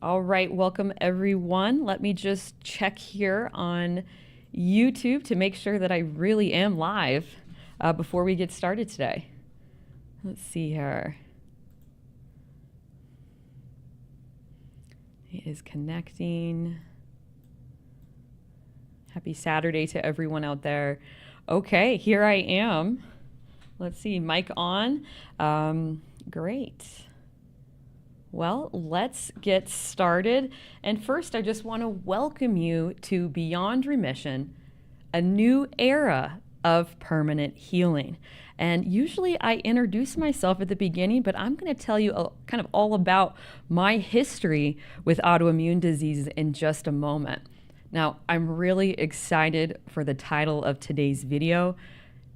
All right, welcome everyone. Let me just check here on YouTube to make sure that I really am live before we get started today. Let's see here. It is connecting. Happy Saturday to everyone out there. Okay, here I am. Let's see, mic on. Great. Well, let's get started. And first, I just want to welcome you to Beyond Remission, a new era of permanent healing. And usually I introduce myself at the beginning, but I'm going to tell you kind of all about my history with autoimmune diseases in just a moment. Now, I'm really excited for the title of today's video.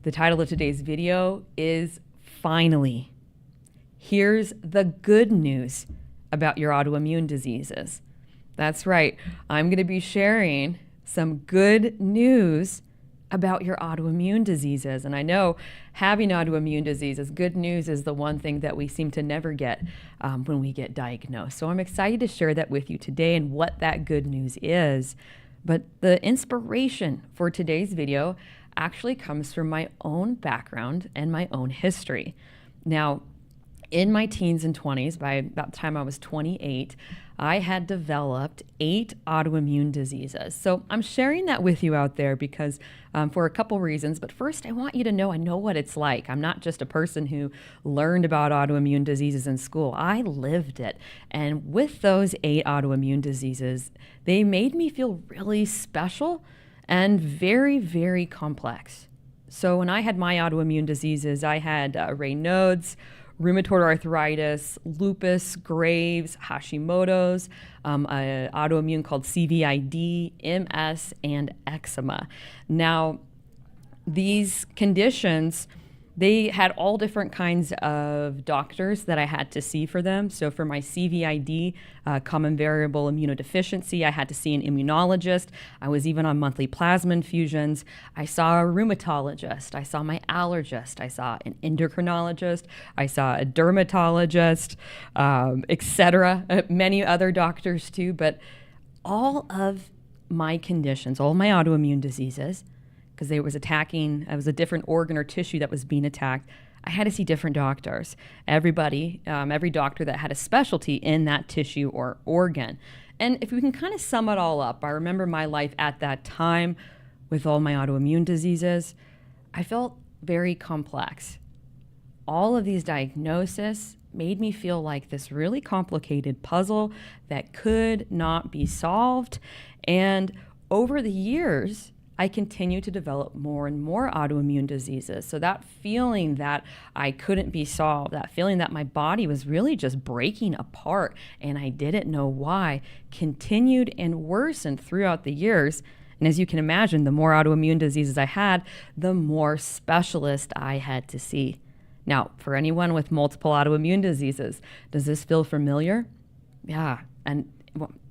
The title of today's video is Finally. Here's the good news about your autoimmune diseases. That's right. I'm going to be sharing some good news about your autoimmune diseases. And I know having autoimmune diseases, good news is the one thing that we seem to never get when we get diagnosed. So I'm excited to share that with you today and what that good news is. But the inspiration for today's video actually comes from my own background and my own history. Now, in my teens and 20s, by about the time I was 28, I had developed 8 autoimmune diseases. So I'm sharing that with you out there because for a couple reasons. But first, I want you to know I know what it's like. I'm not just a person who learned about autoimmune diseases in school. I lived it. And with those 8 autoimmune diseases, they made me feel really special and very, very complex. So when I had my autoimmune diseases, I had Raynaud's, rheumatoid arthritis, lupus, Graves, Hashimoto's, autoimmune called CVID, MS, and eczema. Now, these conditions, they had all different kinds of doctors that I had to see for them. So for my CVID, common variable immunodeficiency, I had to see an immunologist. I was even on monthly plasma infusions. I saw a rheumatologist. I saw my allergist. I saw an endocrinologist. I saw a dermatologist, etc. Many other doctors too. But all of my conditions, all my autoimmune diseases, because it was a different organ or tissue that was being attacked, I had to see different doctors. Every doctor that had a specialty in that tissue or organ. And if we can kind of sum it all up, I remember my life at that time with all my autoimmune diseases. I felt very complex. All of these diagnoses made me feel like this really complicated puzzle that could not be solved. And over the years, I continue to develop more and more autoimmune diseases. So that feeling that I couldn't be solved, that feeling that my body was really just breaking apart and I didn't know why, continued and worsened throughout the years. And as you can imagine, the more autoimmune diseases I had, the more specialists I had to see. Now, for anyone with multiple autoimmune diseases, does this feel familiar? Yeah, and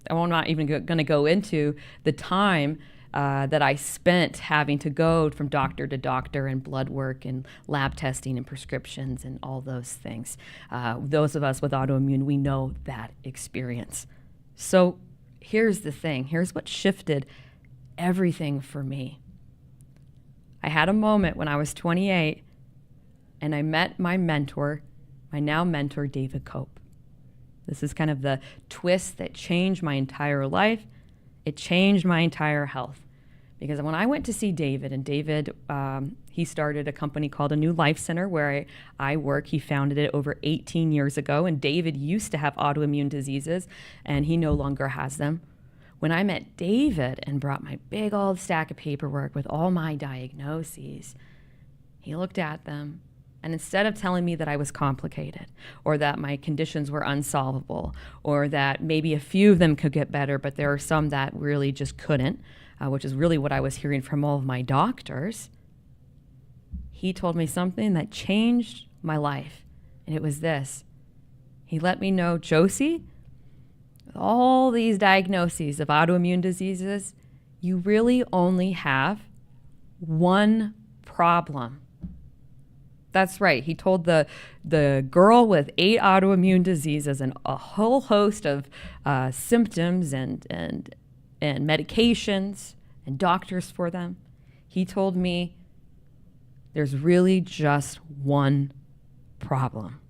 I'm not even going to go into the time that I spent having to go from doctor to doctor and blood work and lab testing and prescriptions and all those things. Those of us with autoimmune, we know that experience. So here's the thing. Here's what shifted everything for me. I had a moment when I was 28 and I met my mentor, my now mentor, David Cope. This is kind of the twist that changed my entire life. It changed my entire health. Because when I went to see David, and David, he started a company called A New Life Center where I work. He founded it over 18 years ago, and David used to have autoimmune diseases, and he no longer has them. When I met David and brought my big old stack of paperwork with all my diagnoses, he looked at them, and instead of telling me that I was complicated or that my conditions were unsolvable or that maybe a few of them could get better, but there are some that really just couldn't, which is really what I was hearing from all of my doctors, he told me something that changed my life. And it was this. He let me know, Josie, with all these diagnoses of autoimmune diseases, you really only have one problem. That's right. He told the girl with 8 autoimmune diseases and a whole host of symptoms and medications and doctors for them. He told me there's really just one problem.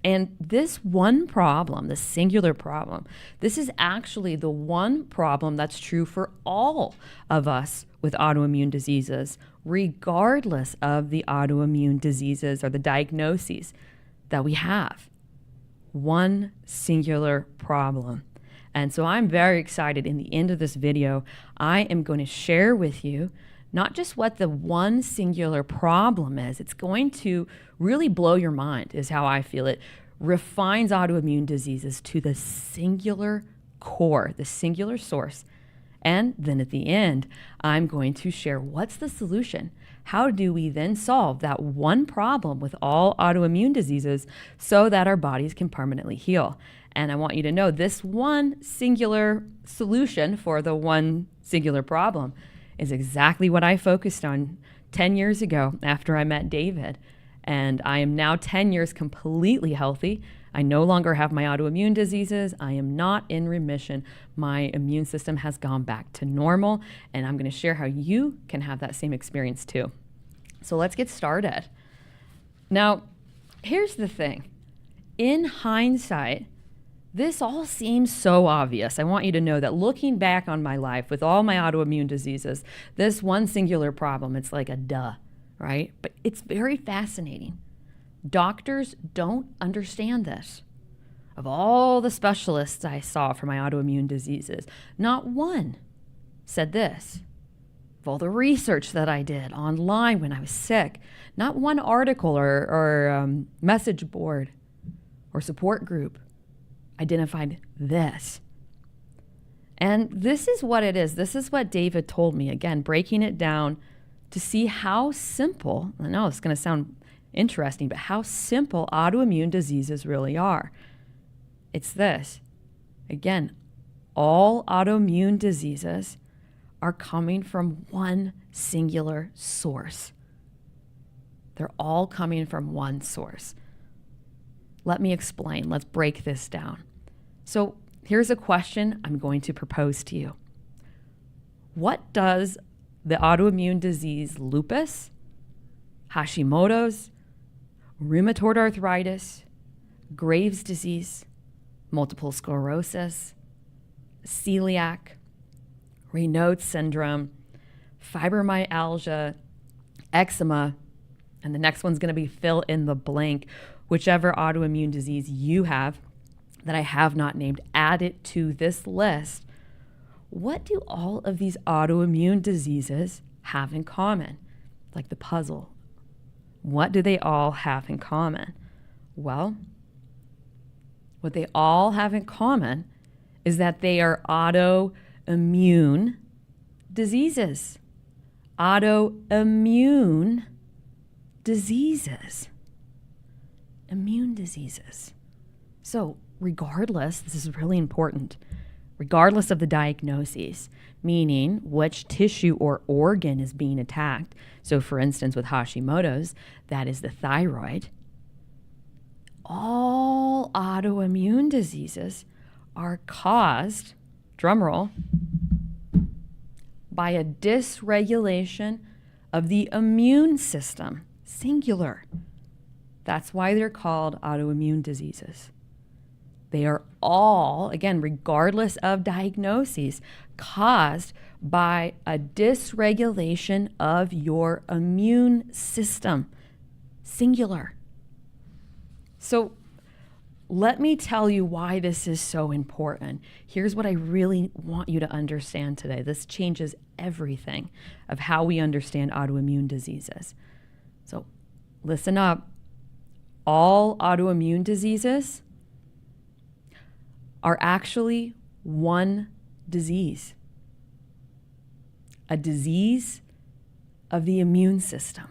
And this one problem, the singular problem, this is actually the one problem that's true for all of us with autoimmune diseases, regardless of the autoimmune diseases or the diagnoses that we have. One singular problem. And so I'm very excited. In the end of this video, I am going to share with you not just what the one singular problem is. It's going to really blow your mind, is how I feel it. Refines autoimmune diseases to the singular core, the singular source. And then at the end, I'm going to share what's the solution. How do we then solve that one problem with all autoimmune diseases so that our bodies can permanently heal? And I want you to know this one singular solution for the one singular problem is exactly what I focused on 10 years ago after I met David. And I am now 10 years completely healthy. I no longer have my autoimmune diseases. I am not in remission. My immune system has gone back to normal. And I'm going to share how you can have that same experience too. So let's get started. Now, here's the thing. In hindsight, this all seems so obvious. I want you to know that looking back on my life with all my autoimmune diseases, this one singular problem, it's like a duh, right? But it's very fascinating. Doctors don't understand this. Of all the specialists I saw for my autoimmune diseases, not one said this. Of all the research that I did online when I was sick, not one article or message board or support group identified this. And this is what it is. This is what David told me. Again, breaking it down to see how simple, I know it's going to sound interesting, but how simple autoimmune diseases really are. It's this. Again, all autoimmune diseases are coming from one singular source. They're all coming from one source. Let me explain. Let's break this down. So here's a question I'm going to propose to you. What does the autoimmune disease lupus, Hashimoto's, rheumatoid arthritis, Graves' disease, multiple sclerosis, celiac, Raynaud's syndrome, fibromyalgia, eczema, and the next one's going to be fill in the blank, whichever autoimmune disease you have that I have not named, add it to this list. What do all of these autoimmune diseases have in common? Like the puzzle. What do they all have in common? Well, what they all have in common is that they are autoimmune diseases. Autoimmune diseases. Immune diseases. So regardless, this is really important, regardless of the diagnoses, meaning which tissue or organ is being attacked. So for instance, with Hashimoto's, that is the thyroid. All autoimmune diseases are caused, drumroll, by a dysregulation of the immune system, singular. That's why they're called autoimmune diseases. They are all, again, regardless of diagnoses, caused by a dysregulation of your immune system, singular. So let me tell you why this is so important. Here's what I really want you to understand today. This changes everything of how we understand autoimmune diseases. So listen up. All autoimmune diseases are actually one disease, a disease of the immune system.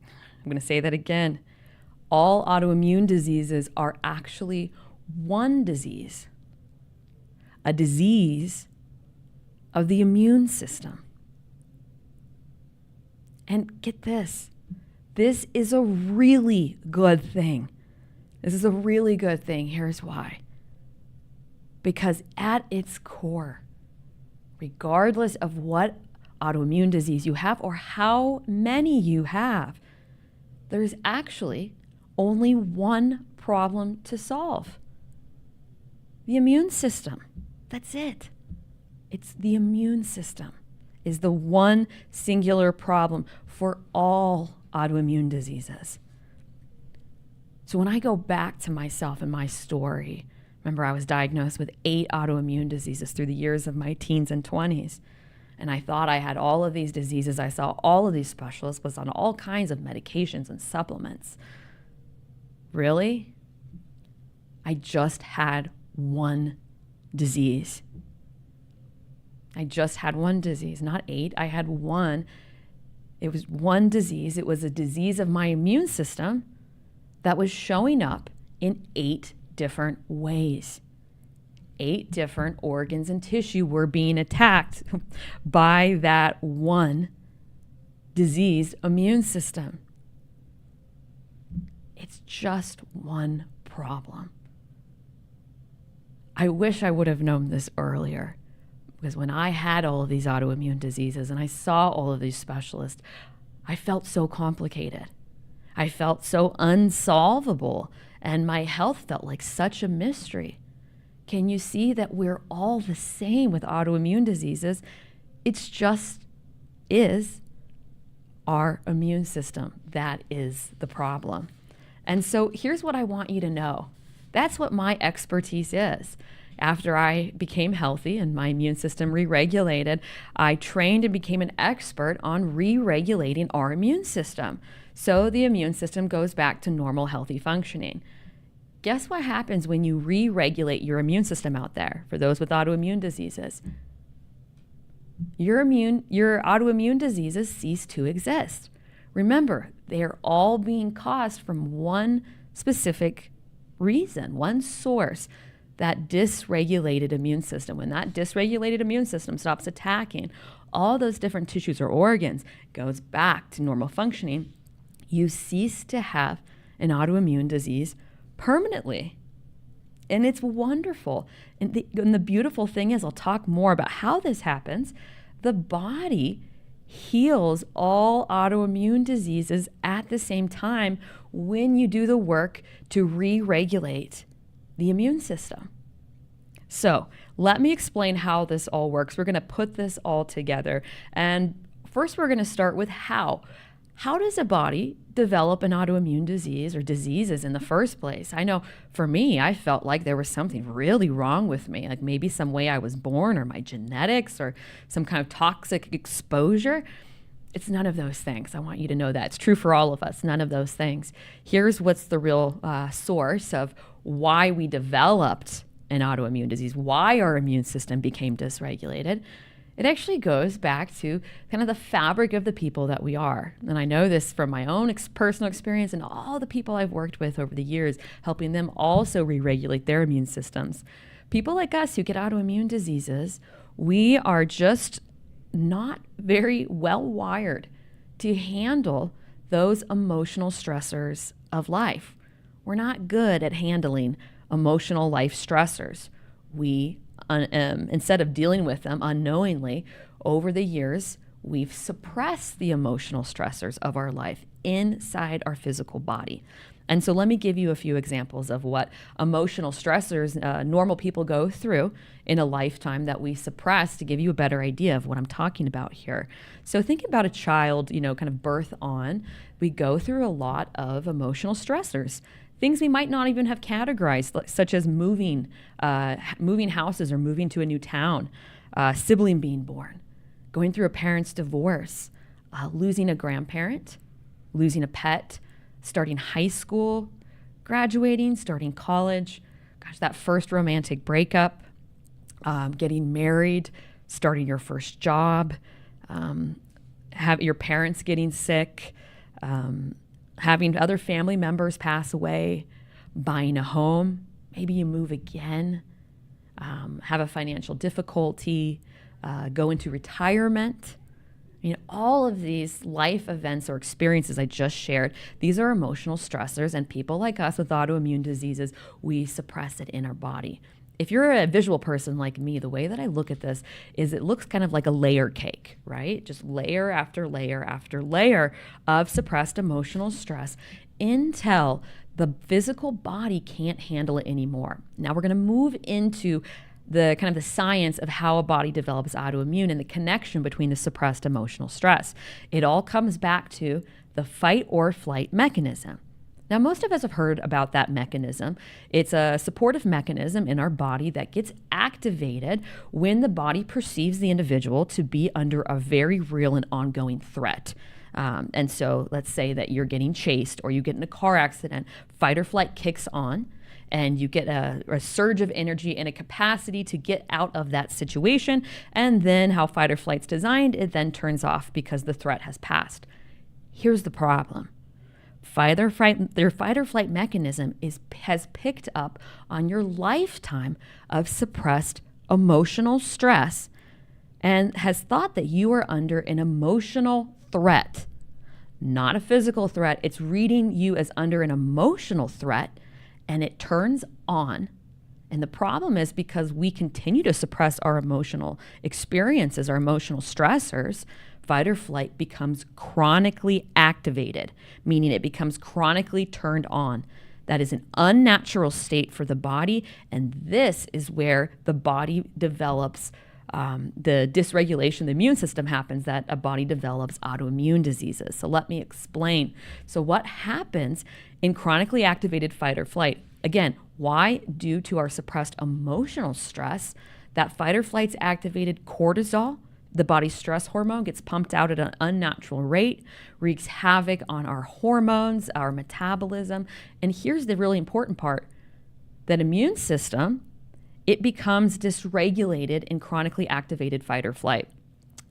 I'm going to say that again. All autoimmune diseases are actually one disease, a disease of the immune system. And get this. This is a really good thing. This is a really good thing. Here's why. Because at its core, regardless of what autoimmune disease you have or how many you have, there's actually only one problem to solve. The immune system. That's it. It's the immune system is the one singular problem for all autoimmune diseases. So when I go back to myself and my story, remember I was diagnosed with 8 autoimmune diseases through the years of my teens and 20s. And I thought I had all of these diseases. I saw all of these specialists, was on all kinds of medications and supplements. Really? I just had one disease. I just had one disease, not 8. I had one. It was one disease. It was a disease of my immune system that was showing up in 8 different ways. 8 different organs and tissue were being attacked by that one diseased immune system. It's just one problem. I wish I would have known this earlier, because when I had all of these autoimmune diseases and I saw all of these specialists, I felt so complicated. I felt so unsolvable, and my health felt like such a mystery. Can you see that we're all the same with autoimmune diseases? It's just is our immune system. That is the problem. And so here's what I want you to know. That's what my expertise is. After I became healthy and my immune system re-regulated, I trained and became an expert on re-regulating our immune system, so the immune system goes back to normal, healthy functioning. Guess what happens when you re-regulate your immune system out there? For those with autoimmune diseases, your autoimmune diseases cease to exist. Remember, they are all being caused from one specific reason, one source, that dysregulated immune system. When that dysregulated immune system stops attacking all those different tissues or organs, goes back to normal functioning, you cease to have an autoimmune disease permanently. And it's wonderful. And the beautiful thing is, I'll talk more about how this happens. The body heals all autoimmune diseases at the same time when you do the work to re-regulate the immune system. So let me explain how this all works. We're going to put this all together. And first, we're going to start with how. How does a body develop an autoimmune disease or diseases in the first place? I know for me, I felt like there was something really wrong with me, like maybe some way I was born or my genetics or some kind of toxic exposure. It's none of those things. I want you to know that. It's true for all of us, none of those things. Here's what's the real source of why we developed an autoimmune disease, why our immune system became dysregulated. It actually goes back to kind of the fabric of the people that we are. And I know this from my own personal experience and all the people I've worked with over the years, helping them also re-regulate their immune systems. People like us who get autoimmune diseases, we are just not very well wired to handle those emotional stressors of life. We're not good at handling emotional life stressors. We instead of dealing with them unknowingly, over the years, we've suppressed the emotional stressors of our life inside our physical body. And so let me give you a few examples of what emotional stressors normal people go through in a lifetime that we suppress to give you a better idea of what I'm talking about here. So think about a child, kind of birth on. We go through a lot of emotional stressors. Things we might not even have categorized, such as moving houses or moving to a new town, sibling being born, going through a parent's divorce, losing a grandparent, losing a pet, starting high school, graduating, starting college, that first romantic breakup, getting married, starting your first job, have your parents getting sick, having other family members pass away, buying a home, maybe you move again, have a financial difficulty, go into retirement, All of these life events or experiences I just shared, these are emotional stressors, and people like us with autoimmune diseases, we suppress it in our body. If you're a visual person like me, the way that I look at this is it looks kind of like a layer cake, right? Just layer after layer after layer of suppressed emotional stress until the physical body can't handle it anymore. Now we're going to move into the kind of the science of how a body develops autoimmune and the connection between the suppressed emotional stress. It all comes back to the fight or flight mechanism. Now, most of us have heard about that mechanism. It's a supportive mechanism in our body that gets activated when the body perceives the individual to be under a very real and ongoing threat. And so let's say that you're getting chased or you get in a car accident, fight or flight kicks on, and you get a surge of energy and a capacity to get out of that situation. And then how fight or flight's designed, it then turns off because the threat has passed. Here's the problem. Their fight or flight mechanism has picked up on your lifetime of suppressed emotional stress and has thought that you are under an emotional threat, not a physical threat. It's reading you as under an emotional threat, and it turns on. And the problem is because we continue to suppress our emotional experiences, our emotional stressors, fight or flight becomes chronically activated, meaning it becomes chronically turned on. That is an unnatural state for the body, and this is where the body develops the dysregulation, the immune system happens, that a body develops autoimmune diseases. So let me explain. So what happens in chronically activated fight or flight? Again, why? Due to our suppressed emotional stress, that fight or flight's activated cortisol, the body's stress hormone, gets pumped out at an unnatural rate, wreaks havoc on our hormones, our metabolism. And here's the really important part. That immune system, it becomes dysregulated in chronically activated fight or flight.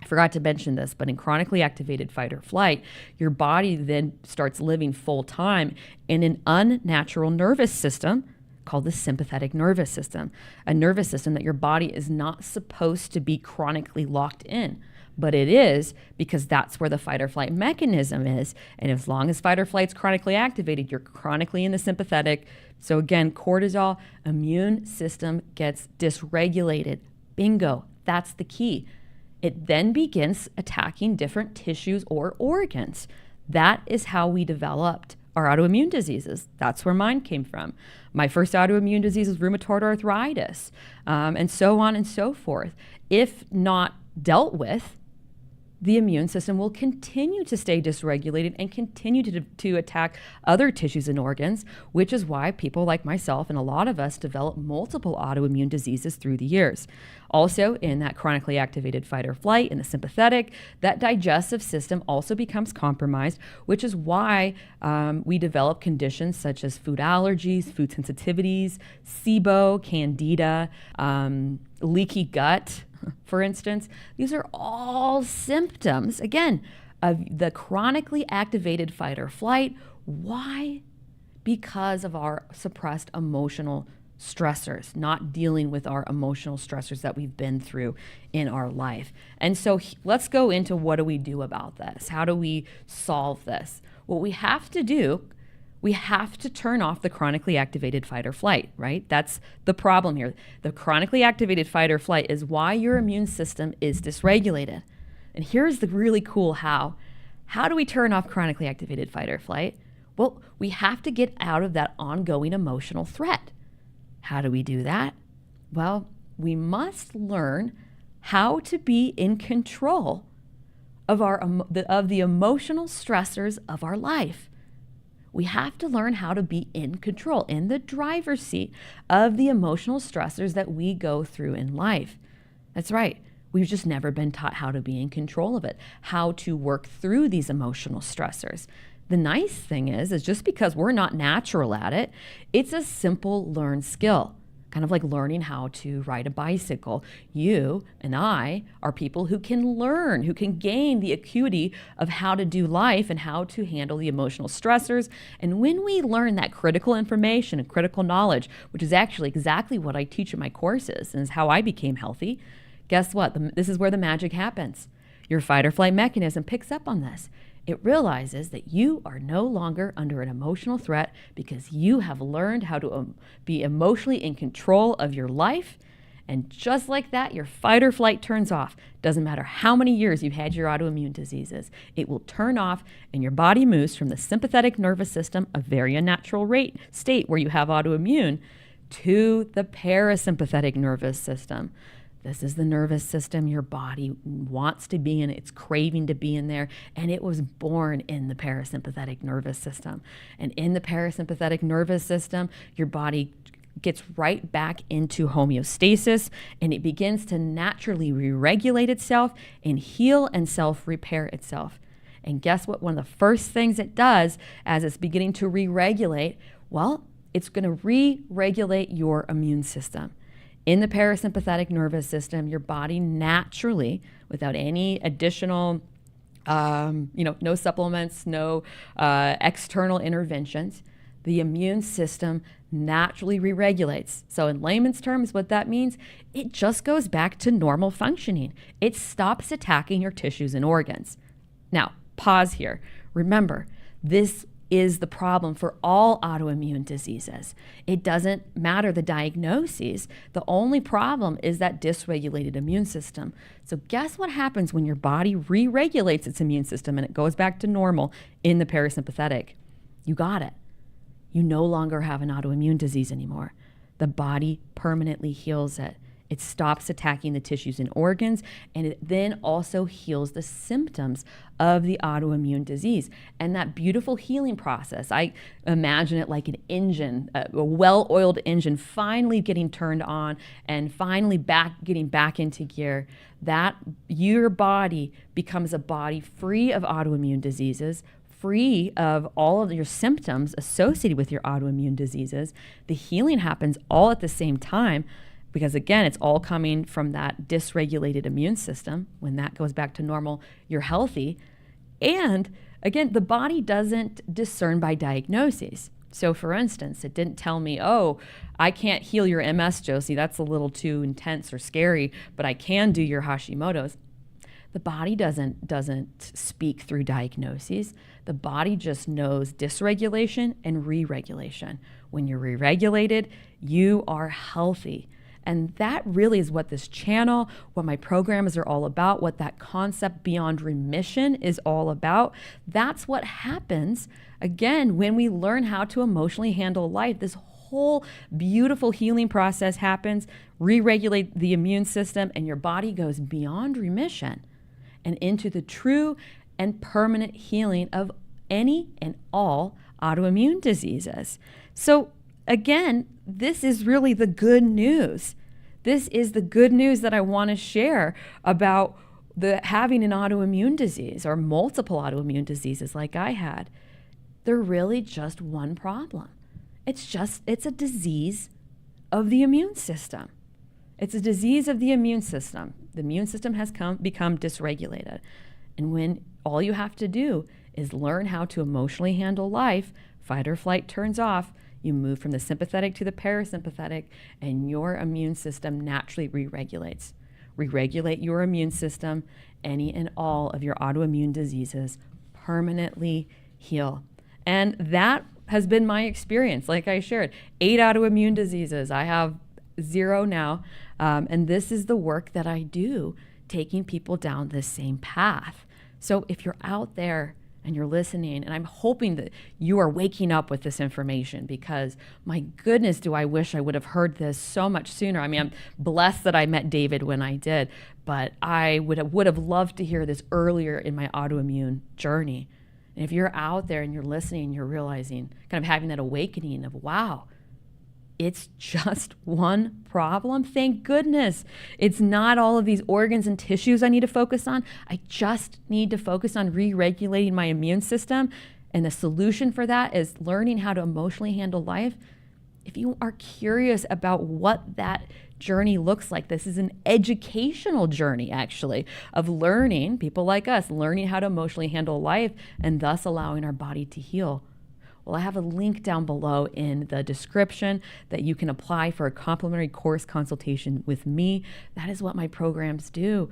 I forgot to mention this, but in chronically activated fight or flight, your body then starts living full time in an unnatural nervous system called the sympathetic nervous system, a nervous system that your body is not supposed to be chronically locked in. But it is, because that's where the fight or flight mechanism is. And as long as fight or flight's chronically activated, you're chronically in the sympathetic. So again, cortisol, immune system gets dysregulated. Bingo, that's the key. It then begins attacking different tissues or organs. That is how we developed our autoimmune diseases. That's where mine came from. My first autoimmune disease was rheumatoid arthritis, and so on and so forth. If not dealt with, the immune system will continue to stay dysregulated and continue to attack other tissues and organs, which is why people like myself and a lot of us develop multiple autoimmune diseases through the years. Also, in that chronically activated fight or flight, in the sympathetic, that digestive system also becomes compromised, which is why we develop conditions such as food allergies, food sensitivities, SIBO, candida, leaky gut, for instance. These are all symptoms, again, of the chronically activated fight or flight. Why? Because of our suppressed emotional stressors, not dealing with our emotional stressors that we've been through in our life. And so let's go into what do we do about this? How do we solve this? What we have to do, we have to turn off the chronically activated fight or flight, right? That's the problem here. The chronically activated fight or flight is why your immune system is dysregulated. And here's the really cool how. How do we turn off chronically activated fight or flight? Well, we have to get out of that ongoing emotional threat. How do we do that? Well, we must learn how to be in control of the emotional stressors of our life. We have to learn how to be in control, in the driver's seat of the emotional stressors that we go through in life. That's right. We've just never been taught how to be in control of it, how to work through these emotional stressors. The nice thing is just because we're not natural at it, it's a simple learned skill. Kind of like learning how to ride a bicycle. You and I are people who can learn, who can gain the acuity of how to do life and how to handle the emotional stressors. And when we learn that critical information and critical knowledge, which is actually exactly what I teach in my courses and is how I became healthy, guess what? This is where the magic happens. Your fight or flight mechanism picks up on this. It realizes that you are no longer under an emotional threat because you have learned how to be emotionally in control of your life. And just like that, your fight or flight turns off. Doesn't matter how many years you've had your autoimmune diseases, it will turn off and your body moves from the sympathetic nervous system, a very unnatural state where you have autoimmune, to the parasympathetic nervous system. This is the nervous system your body wants to be in. It's craving to be in there. And it was born in the parasympathetic nervous system. And in the parasympathetic nervous system, your body gets right back into homeostasis, and it begins to naturally re-regulate itself and heal and self-repair itself. And guess what? One of the first things it does as it's beginning to re-regulate, well, it's going to re-regulate your immune system. In the parasympathetic nervous system, your body naturally, without any additional, no supplements, no external interventions, the immune system naturally re-regulates. So in layman's terms, what that means, it just goes back to normal functioning. It stops attacking your tissues and organs. Now, pause here. Remember, this is the problem for all autoimmune diseases. It doesn't matter the diagnoses. The only problem is that dysregulated immune system. So guess what happens when your body re-regulates its immune system and it goes back to normal in the parasympathetic? You got it. You no longer have an autoimmune disease anymore. The body permanently heals it. It stops attacking the tissues and organs, and it then also heals the symptoms of the autoimmune disease. And that beautiful healing process, I imagine it like an engine, a well-oiled engine finally getting turned on and finally getting back into gear. That your body becomes a body free of autoimmune diseases, free of all of your symptoms associated with your autoimmune diseases. The healing happens all at the same time because, again, it's all coming from that dysregulated immune system. When that goes back to normal, you're healthy. And, again, the body doesn't discern by diagnoses. So, for instance, it didn't tell me, oh, I can't heal your MS, Josie. That's a little too intense or scary, but I can do your Hashimoto's. The body doesn't speak through diagnoses. The body just knows dysregulation and re-regulation. When you're re-regulated, you are healthy. And that really is what this channel, what my programs are all about, what that concept beyond remission is all about. That's what happens, again, when we learn how to emotionally handle life. This whole beautiful healing process happens, re-regulate the immune system, and your body goes beyond remission and into the true and permanent healing of any and all autoimmune diseases. So again, this is really the good news. This is the good news that I want to share about having an autoimmune disease or multiple autoimmune diseases like I had. They're really just one problem. It's a disease of the immune system. It's a disease of the immune system. The immune system has become dysregulated. And when all you have to do is learn how to emotionally handle life, fight or flight turns off, you move from the sympathetic to the parasympathetic, and your immune system naturally re-regulates. Re-regulate your immune system, any and all of your autoimmune diseases permanently heal. And that has been my experience. Like I shared, 8 autoimmune diseases. I have 0 now. And this is the work that I do, taking people down this same path. So if you're out there and you're listening, and I'm hoping that you are waking up with this information, because my goodness, do I wish I would have heard this so much sooner. I mean, I'm blessed that I met David when I did, but I would have loved to hear this earlier in my autoimmune journey. And if you're out there and you're listening, you're realizing, kind of having that awakening of, wow, it's just one problem. Thank goodness. It's not all of these organs and tissues I need to focus on. I just need to focus on re-regulating my immune system. And the solution for that is learning how to emotionally handle life. If you are curious about what that journey looks like, this is an educational journey, actually, of learning, people like us, learning how to emotionally handle life and thus allowing our body to heal. Well, I have a link down below in the description that you can apply for a complimentary course consultation with me. That is what my programs do.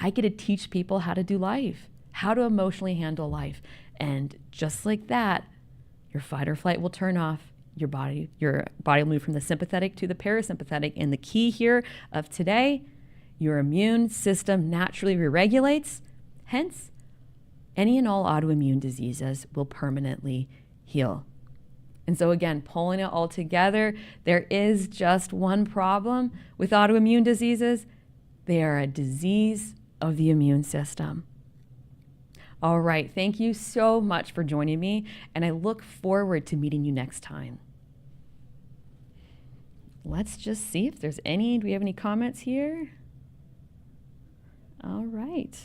I get to teach people how to do life, how to emotionally handle life. And just like that, your fight or flight will turn off. Your body will move from the sympathetic to the parasympathetic. And the key here of today, your immune system naturally re-regulates. Hence, any and all autoimmune diseases will permanently heal. And so again, pulling it all together, there is just one problem with autoimmune diseases. They are a disease of the immune system. All right, thank you so much for joining me, and I look forward to meeting you next time. Let's just see if there's any, do we have any comments here? All right.